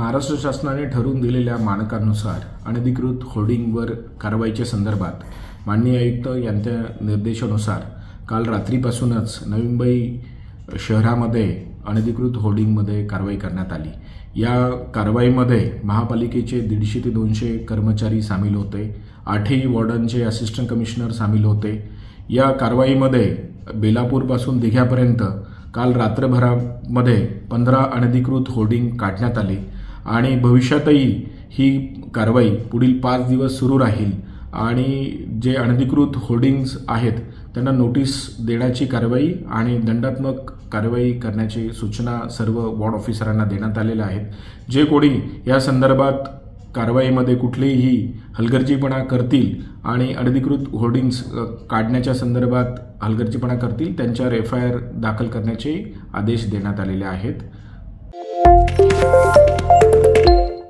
महाराष्ट्र शासनाने ठरवून दिलेल्या मानकांनुसार अनधिकृत होर्डिंगवर कारवाईच्या संदर्भात माननीय आयुक्त यांच्या निर्देशानुसार काल रात्रीपासूनच नवी मुंबई शहरामध्ये अनधिकृत होर्डिंगमध्ये कारवाई करण्यात आली। या कारवाईमध्ये महापालिकेचे 150 ते 200 कर्मचारी सामील होते। 8ही वॉर्डनचे असिस्टंट कमिशनर सामील होते। या कारवाईमध्ये बेलापूरपासून दिघ्यापर्यंत काल रात्रभरामध्ये 15 अनधिकृत होर्डिंग काढण्यात आली आणि भविष्यातही ही कारवाई पुढील 5 दिवस सुरू राहील आणि जे अनधिकृत होर्डिंग्स आहेत त्यांना नोटीस देण्याची कारवाई आणि दंडात्मक कारवाई करण्याची सूचना सर्व वॉर्ड ऑफिसरांना देण्यात आलेल्या आहेत। जे कोणी या संदर्भात कारवाईमध्ये कुठलीही हलगर्जीपणा करतील आणि अनधिकृत होर्डिंग्स काढण्याच्या संदर्भात हलगर्जीपणा करतील त्यांच्यावर FIR दाखल करण्याचे आदेश देण्यात आलेले आहेत।